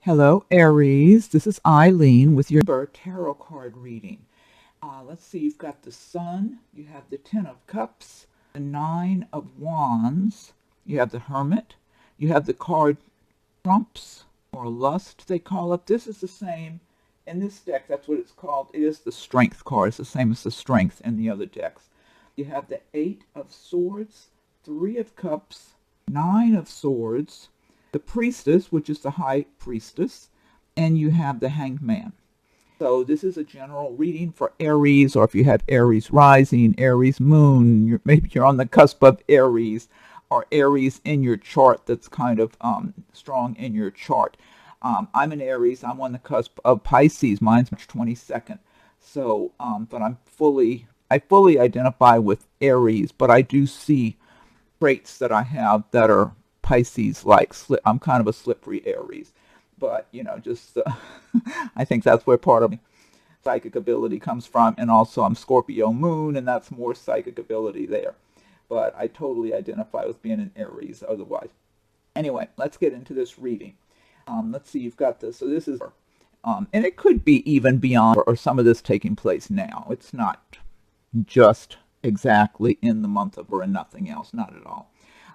Hello, Aries. This is Eileen with your tarot card reading. Let's see, you've got the Sun, you have the Ten of Cups, the Nine of Wands, you have the Hermit, you have the card Trumps, or Lust, they call it. This is the same in this deck, that's what it's called. It is the Strength card. It's the same as the Strength in the other decks. You have the Eight of Swords, Three of Cups, Nine of Swords, the Priestess, which is the High Priestess, and you have the Hanged Man. So this is a general reading for Aries, or if you have Aries rising, Aries moon, maybe you're on the cusp of Aries, or Aries in your chart that's kind of strong in your chart. I'm an Aries. I'm on the cusp of Pisces. Mine's March 22nd. So, but I fully identify with Aries, but I do see traits that I have that are Pisces-like. I'm kind of a slippery Aries, but just I think that's where part of my psychic ability comes from, and also I'm Scorpio moon, and that's more psychic ability there. But I totally identify with being an Aries otherwise. Anyway, let's get into this reading. Let's see, you've got this. So this is, and it could be even beyond, or some of this taking place now. It's not just exactly in the month of, or in nothing else, not at all.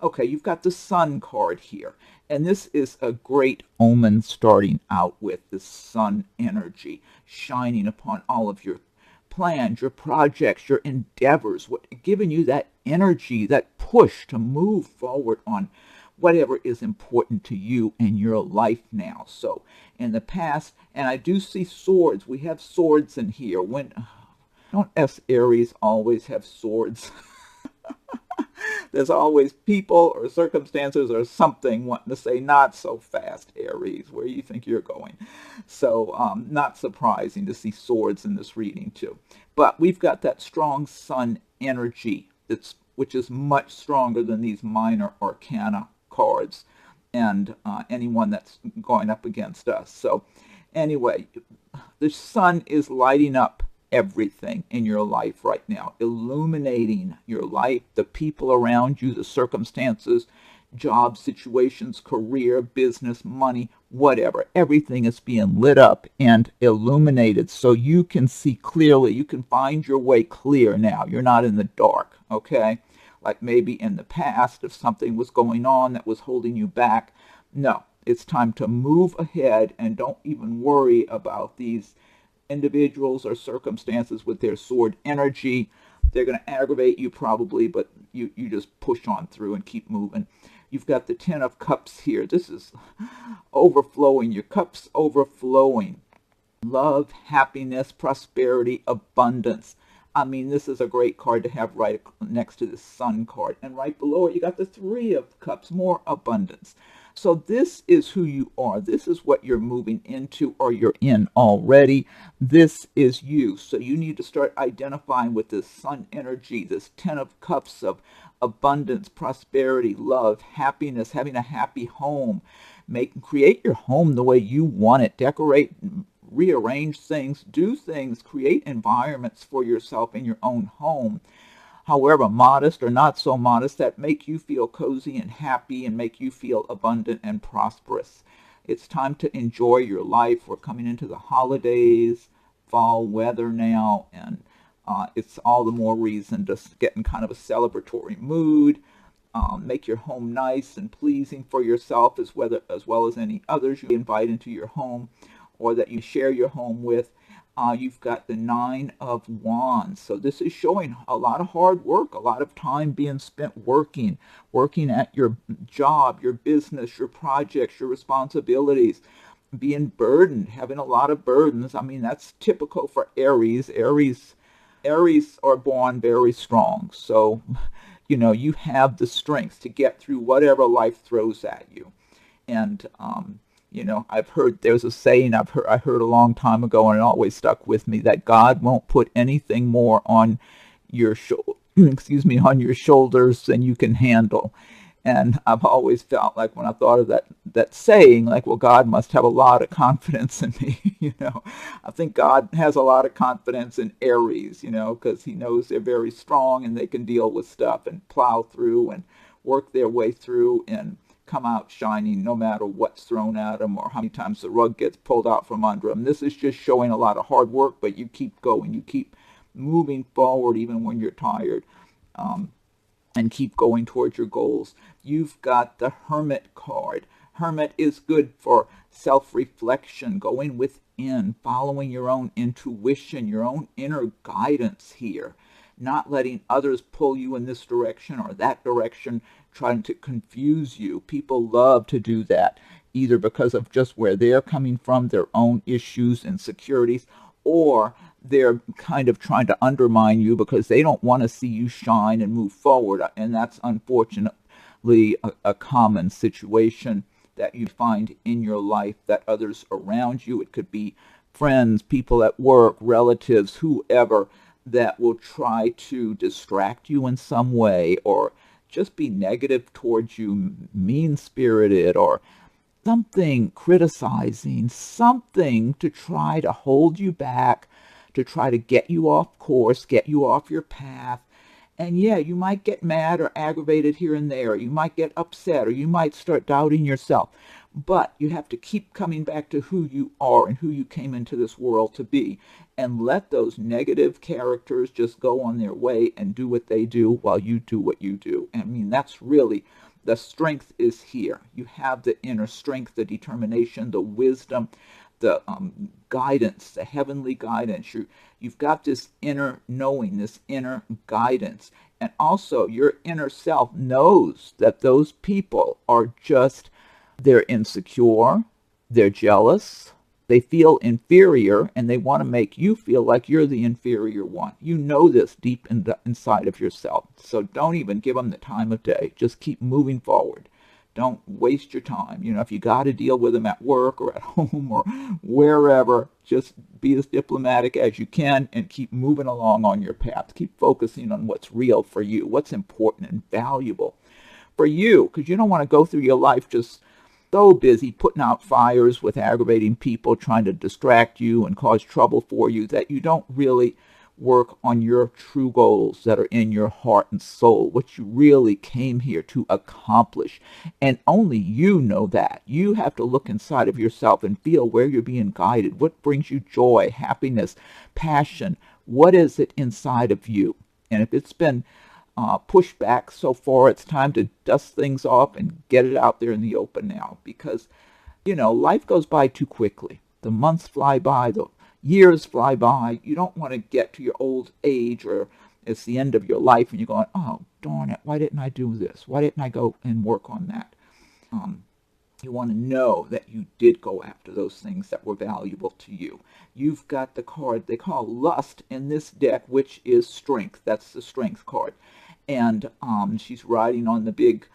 Okay, you've got the Sun card here, and this is a great omen starting out with the Sun energy shining upon all of your plans, your projects, your endeavors, giving you that energy, that push to move forward on whatever is important to you in your life now. So in the past, and I do see swords. We have swords in here. Don't us Aries always have swords? There's always people or circumstances or something wanting to say, not so fast, Aries, where you think you're going. So not surprising to see swords in this reading too. But we've got that strong Sun energy, which is much stronger than these minor arcana cards and anyone that's going up against us. So anyway, the Sun is lighting up everything in your life right now, illuminating your life, the people around you, the circumstances, job situations, career, business, money, whatever. Everything is being lit up and illuminated so you can see clearly. You can find your way clear now. You're not in the dark, okay? Like maybe in the past, if something was going on that was holding you back. No, it's time to move ahead and don't even worry about these individuals or circumstances with their sword energy. They're going to aggravate you probably, but you just push on through and keep moving. You've got the Ten of Cups here. This is overflowing. Your cup's overflowing. Love, happiness, prosperity, abundance. I mean, this is a great card to have right next to the Sun card. And right below it, you got the Three of Cups, more abundance. So this is who you are. This is what you're moving into or you're in already. This is you. So you need to start identifying with this Sun energy, this Ten of Cups of abundance, prosperity, love, happiness, having a happy home. Create your home the way you want it. Decorate, rearrange things, do things, create environments for yourself in your own home, however modest or not so modest, that make you feel cozy and happy and make you feel abundant and prosperous. It's time to enjoy your life. We're coming into the holidays, fall weather now, and it's all the more reason to get in kind of a celebratory mood. Make your home nice and pleasing for yourself as well as any others you invite into your home or that you share your home with. You've got the Nine of Wands. So this is showing a lot of hard work, a lot of time being spent working at your job, your business, your projects, your responsibilities, being burdened, having a lot of burdens. I mean, that's typical for Aries. Aries are born very strong. So, you have the strength to get through whatever life throws at you. And I've heard there's a saying I heard a long time ago, and it always stuck with me, that God won't put anything more on your on your shoulders than you can handle. And I've always felt like when I thought of that saying, like, well, God must have a lot of confidence in me. I think God has a lot of confidence in Aries, because he knows they're very strong and they can deal with stuff and plow through and work their way through and come out shining no matter what's thrown at them or how many times the rug gets pulled out from under them. This is just showing a lot of hard work, but you keep going. You keep moving forward even when you're tired. And keep going towards your goals. You've got the Hermit card. Hermit is good for self-reflection, going within, following your own intuition, your own inner guidance here, not letting others pull you in this direction or that direction, trying to confuse you. People love to do that, either because of just where they're coming from, their own issues, insecurities, or they're kind of trying to undermine you because they don't want to see you shine and move forward. And that's unfortunately a common situation that you find in your life, that others around you, it could be friends, people at work, relatives, whoever, that will try to distract you in some way or just be negative towards you, mean-spirited, or something, criticizing, something to try to hold you back, to try to get you off course, get you off your path. And yeah, you might get mad or aggravated here and there. You might get upset or you might start doubting yourself. But you have to keep coming back to who you are and who you came into this world to be. And let those negative characters just go on their way and do what they do while you do what you do. I mean, that's really, the strength is here. You have the inner strength, the determination, the wisdom, the guidance, the heavenly guidance. You've got this inner knowing, this inner guidance. And also your inner self knows that those people are just, they're insecure, they're jealous, they feel inferior, and they want to make you feel like you're the inferior one. You know this deep inside of yourself. So don't even give them the time of day. Just keep moving forward. Don't waste your time. You know, if you got to deal with them at work or at home or wherever, just be as diplomatic as you can and keep moving along on your path. Keep focusing on what's real for you, what's important and valuable for you, because you don't want to go through your life just so busy putting out fires with aggravating people, trying to distract you and cause trouble for you, that you don't really work on your true goals that are in your heart and soul, what you really came here to accomplish. And only you know that. You have to look inside of yourself and feel where you're being guided. What brings you joy, happiness, passion? What is it inside of you? And if it's been pushed back so far, it's time to dust things off and get it out there in the open now. Because, you know, life goes by too quickly. The months fly by, the years fly by. You don't want to get to your old age or it's the end of your life and you're going, oh, darn it, why didn't I do this? Why didn't I go and work on that? You want to know that you did go after those things that were valuable to you. You've got the card they call Lust in this deck, which is Strength. That's the Strength card. And she's riding on the big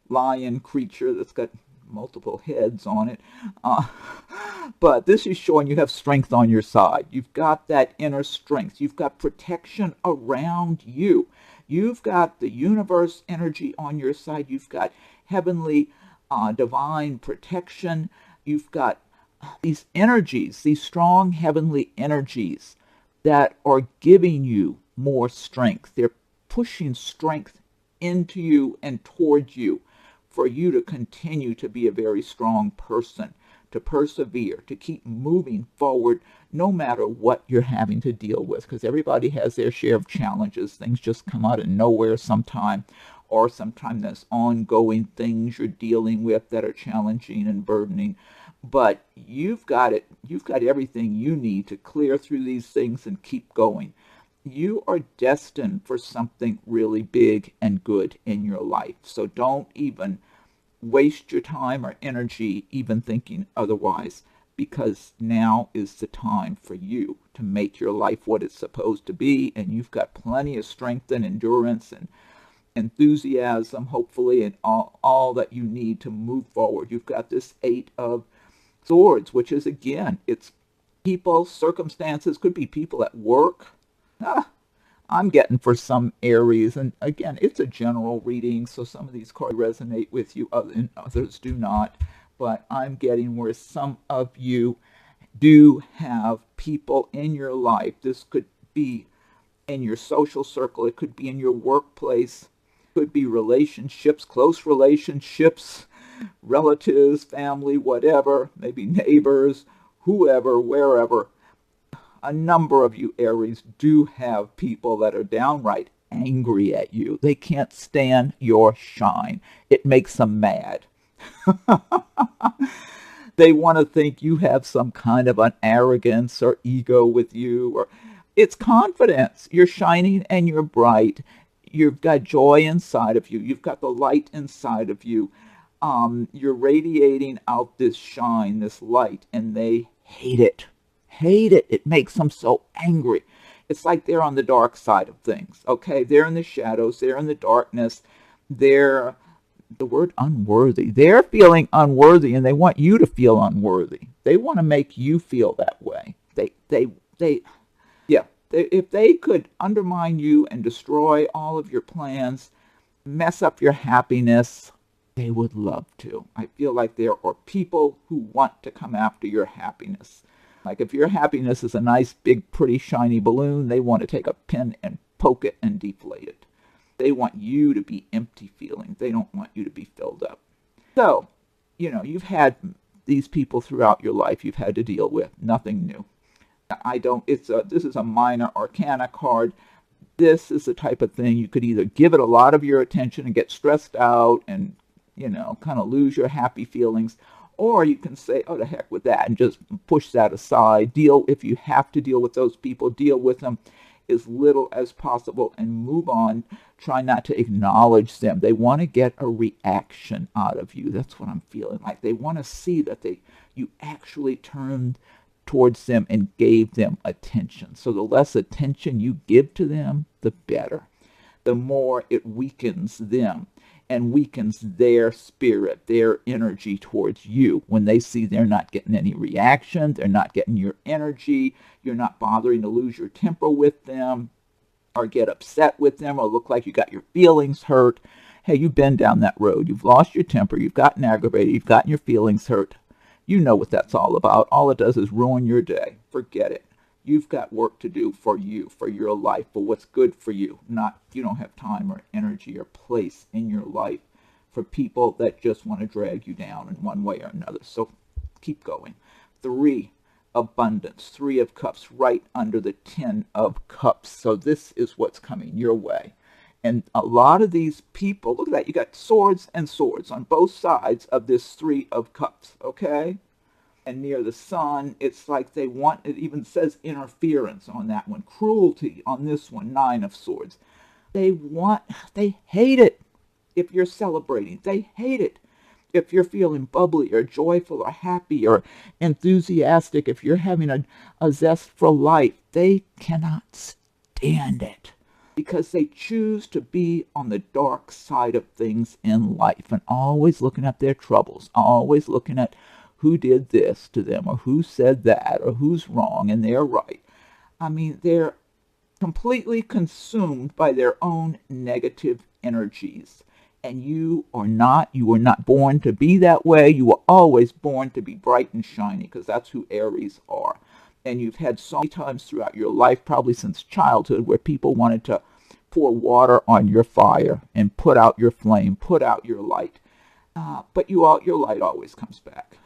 lion creature that's got multiple heads on it. But this is showing you have strength on your side. You've got that inner strength. You've got protection around you. You've got the universe energy on your side. You've got heavenly divine protection. You've got these energies, these strong heavenly energies that are giving you more strength. They're pushing strength into you and towards you for you to continue to be a very strong person, to persevere, to keep moving forward no matter what you're having to deal with, because everybody has their share of challenges. Things just come out of nowhere sometime, or sometimes there's ongoing things you're dealing with that are challenging and burdening. But you've got it. You've got everything you need to clear through these things and keep going. You are destined for something really big and good in your life. So don't even waste your time or energy even thinking otherwise, because now is the time for you to make your life what it's supposed to be, and you've got plenty of strength and endurance and enthusiasm, hopefully, and all that you need to move forward. You've got this Eight of Swords, which is, again, it's people, circumstances, could be people at work. I'm getting for some Aries, and again, it's a general reading, so some of these cards resonate with you, and others do not. But I'm getting where some of you do have people in your life. This could be in your social circle. It could be in your workplace. Could be relationships, close relationships, relatives, family, whatever, maybe neighbors, whoever, wherever. A number of you Aries do have people that are downright angry at you. They can't stand your shine. It makes them mad. They want to think you have some kind of an arrogance or ego with you, or it's confidence. You're shining and you're bright. You've got joy inside of you. You've got the light inside of you. You're radiating out this shine, this light, and they hate it. Hate it. It makes them so angry. It's like they're on the dark side of things. Okay, they're in the shadows. They're in the darkness. They're the word unworthy. They're feeling unworthy, and they want you to feel unworthy. They want to make you feel that way. Yeah. If they could undermine you and destroy all of your plans, mess up your happiness, they would love to. I feel like there are people who want to come after your happiness. Like if your happiness is a nice, big, pretty, shiny balloon, they want to take a pin and poke it and deflate it. They want you to be empty feeling. They don't want you to be filled up. So, you've had these people throughout your life you've had to deal with. Nothing new. This is a minor arcana card. This is the type of thing you could either give it a lot of your attention and get stressed out and, kind of lose your happy feelings, or you can say, oh, the heck with that, and just push that aside. If you have to deal with those people, deal with them as little as possible and move on. Try not to acknowledge them. They want to get a reaction out of you. That's what I'm feeling like. They want to see that you actually turned towards them and gave them attention. So the less attention you give to them, the better. The more it weakens them and weakens their spirit, their energy towards you. When they see they're not getting any reaction, they're not getting your energy, you're not bothering to lose your temper with them or get upset with them or look like you got your feelings hurt. Hey, you've been down that road. You've lost your temper. You've gotten aggravated. You've gotten your feelings hurt. You know what that's all about. All it does is ruin your day. Forget it. You've got work to do for you, for your life, for what's good for you. You don't have time or energy or place in your life for people that just want to drag you down in one way or another. So keep going. 3, abundance. 3 of cups right under the 10 of cups. So this is what's coming your way. And a lot of these people, look at that, you got swords and swords on both sides of this 3 of cups, okay? And near the sun, it's like they want, it even says interference on that one, cruelty on this one, 9 of swords. They hate it if you're celebrating. They hate it if you're feeling bubbly or joyful or happy or enthusiastic, if you're having a zest for life. They cannot stand it because they choose to be on the dark side of things in life and always looking at their troubles, always looking at who did this to them or who said that or who's wrong and they're right. I mean, they're completely consumed by their own negative energies. And you were not born to be that way. You were always born to be bright and shiny because that's who Aries are. And you've had so many times throughout your life, probably since childhood, where people wanted to pour water on your fire and put out your flame, put out your light. But your light always comes back.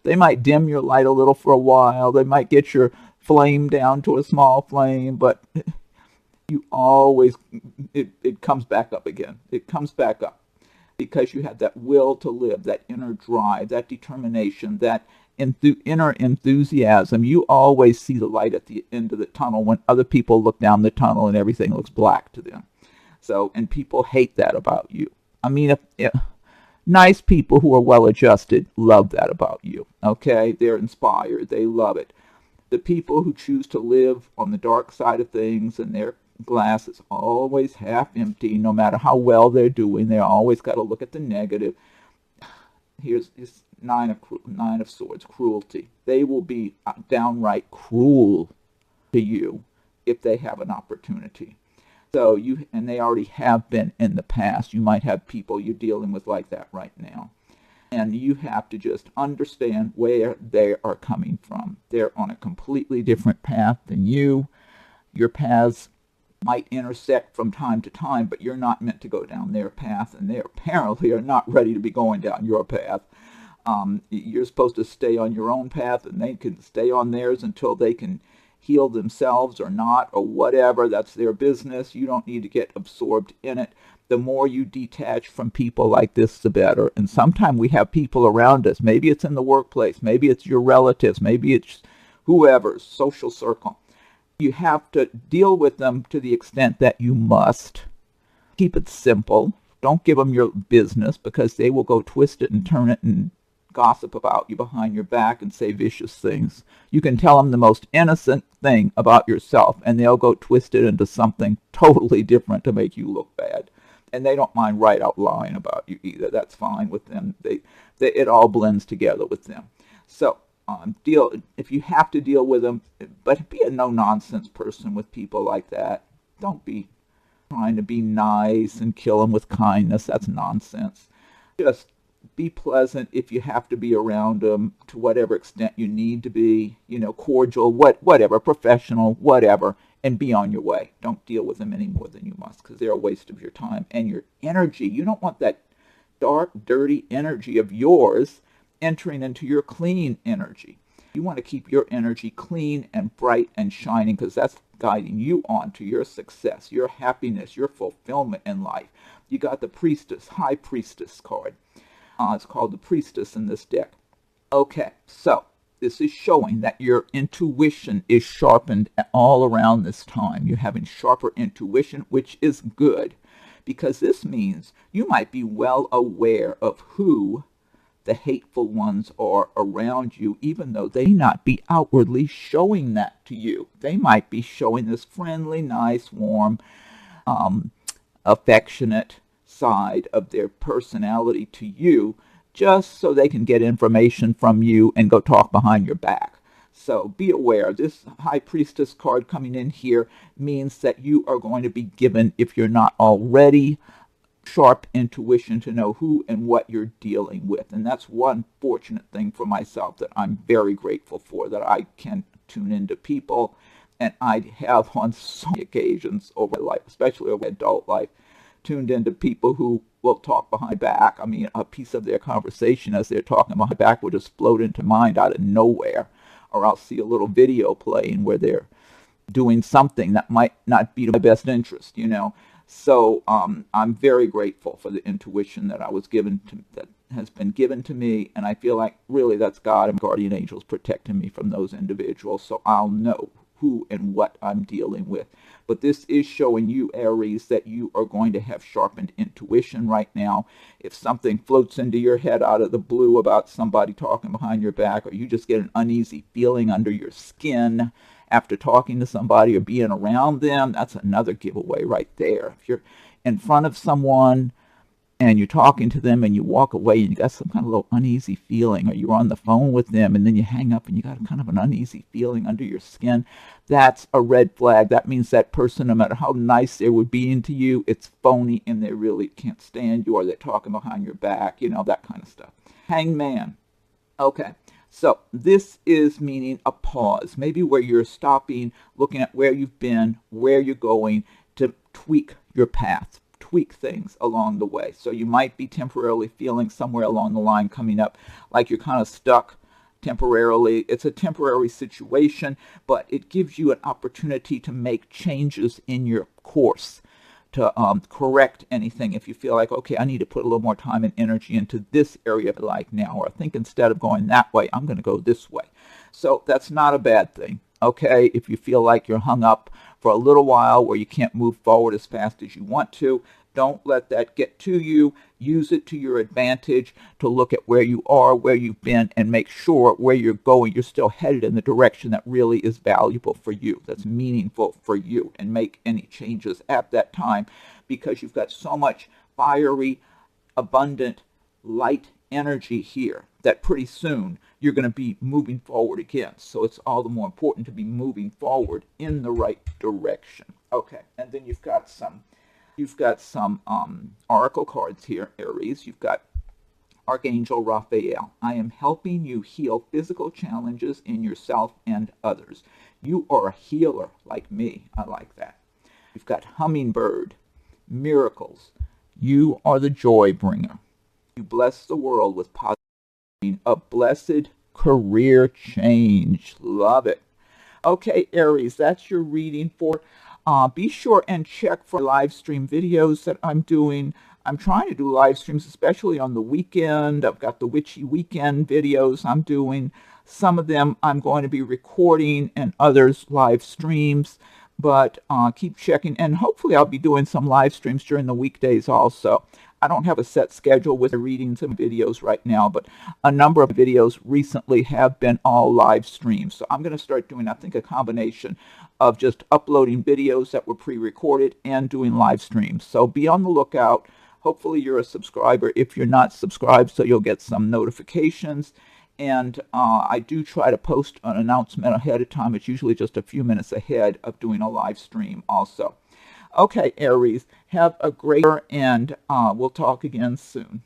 They might dim your light a little for a while. They might get your flame down to a small flame, but you always, it comes back up again. It comes back up because you have that will to live, that inner drive, that determination, that inner enthusiasm. You always see the light at the end of the tunnel when other people look down the tunnel and everything looks black to them. So, and people hate that about you. I mean, if nice people who are well-adjusted love that about you, okay? They're inspired. They love it. The people who choose to live on the dark side of things and their glass is always half empty, no matter how well they're doing, they always got to look at the negative. Here's this 9 of swords, cruelty. They will be downright cruel to you if they have an opportunity. So and they already have been in the past. You might have people you're dealing with like that right now. And you have to just understand where they are coming from. They're on a completely different path than you. Your paths might intersect from time to time, but you're not meant to go down their path, and they apparently are not ready to be going down your path. You're supposed to stay on your own path, and they can stay on theirs until they can heal themselves or not, or whatever. That's their business. You don't need to get absorbed in it. The more you detach from people like this, the better. And sometimes we have people around us. Maybe it's in the workplace. Maybe it's your relatives. Maybe it's whoever's social circle. You have to deal with them to the extent that you must. Keep it simple. Don't give them your business, because they will go twist it and turn it and gossip about you behind your back and say vicious things. You can tell them the most innocent thing about yourself, and they'll go twist it into something totally different to make you look bad. And they don't mind right out lying about you either. That's fine with them. It all blends together with them. So deal if you have to deal with them, but be a no-nonsense person with people like that. Don't be trying to be nice and kill them with kindness. That's nonsense. Just be pleasant if you have to be around them to whatever extent you need to be, cordial, whatever, professional, whatever, and be on your way. Don't deal with them any more than you must, because they're a waste of your time and your energy. You don't want that dark, dirty energy of yours entering into your clean energy. You want to keep your energy clean and bright and shining, because that's guiding you on to your success, your happiness, your fulfillment in life. You got the priestess, high priestess card. It's called the priestess in this deck. Okay, so this is showing that your intuition is sharpened all around this time. You're having sharper intuition, which is good, because this means you might be well aware of who the hateful ones are around you, even though they may not be outwardly showing that to you. They might be showing this friendly, nice, warm, affectionate side of their personality to you, just so they can get information from you and go talk behind your back. So be aware. This High Priestess card coming in here means that you are going to be given, if you're not already, sharp intuition to know who and what you're dealing with. And that's one fortunate thing for myself that I'm very grateful for, that I can tune into people. And I have on so many occasions over my life, especially over adult life, tuned into people who will talk behind my back. I mean, a piece of their conversation as they're talking behind my back will just float into mind out of nowhere. Or I'll see a little video playing where they're doing something that might not be to my best interest, So I'm very grateful for the intuition that that has been given to me, and I feel like really that's God and guardian angels protecting me from those individuals, so I'll know who and what I'm dealing with. But this is showing you, Aries, that you are going to have sharpened intuition right now. If something floats into your head out of the blue about somebody talking behind your back, or you just get an uneasy feeling under your skin after talking to somebody or being around them, that's another giveaway right there. If you're in front of someone and you're talking to them and you walk away and you got some kind of little uneasy feeling, or you're on the phone with them and then you hang up and you got kind of an uneasy feeling under your skin, that's a red flag. That means that person, no matter how nice they would be into you, it's phony and they really can't stand you, or they're talking behind your back, that kind of stuff. Hangman. Okay. So this is meaning a pause, maybe where you're stopping, looking at where you've been, where you're going, to tweak your path, tweak things along the way. So you might be temporarily feeling somewhere along the line coming up like you're kind of stuck temporarily. It's a temporary situation, but it gives you an opportunity to make changes in your course, to correct anything. If you feel like, okay, I need to put a little more time and energy into this area of life now, or I think instead of going that way, I'm going to go this way. So that's not a bad thing, okay? If you feel like you're hung up for a little while where you can't move forward as fast as you want to, don't let that get to you. Use it to your advantage to look at where you are, where you've been, and make sure where you're going, you're still headed in the direction that really is valuable for you, that's meaningful for you, and make any changes at that time, because you've got so much fiery, abundant, light energy here that pretty soon you're going to be moving forward again. So it's all the more important to be moving forward in the right direction. Okay, and then you've got some oracle cards here, Aries. You've got Archangel Raphael. I am helping you heal physical challenges in yourself and others. You are a healer like me. I like that. You've got hummingbird, miracles. You are the joy bringer. You bless the world with positive, a blessed career change. Love it. Okay, Aries, that's your reading for. Be sure and check for live stream videos that I'm doing. I'm trying to do live streams, especially on the weekend. I've got the witchy weekend videos I'm doing. Some of them I'm going to be recording and others live streams. But keep checking, and hopefully I'll be doing some live streams during the weekdays also. I don't have a set schedule with the readings and videos right now, but a number of videos recently have been all live streams. So I'm going to start doing, I think, a combination of just uploading videos that were pre-recorded and doing live streams. So be on the lookout. Hopefully you're a subscriber if you're not subscribed, so you'll get some notifications. And I do try to post an announcement ahead of time. It's usually just a few minutes ahead of doing a live stream also. Okay, Aries, have a great year, and we'll talk again soon.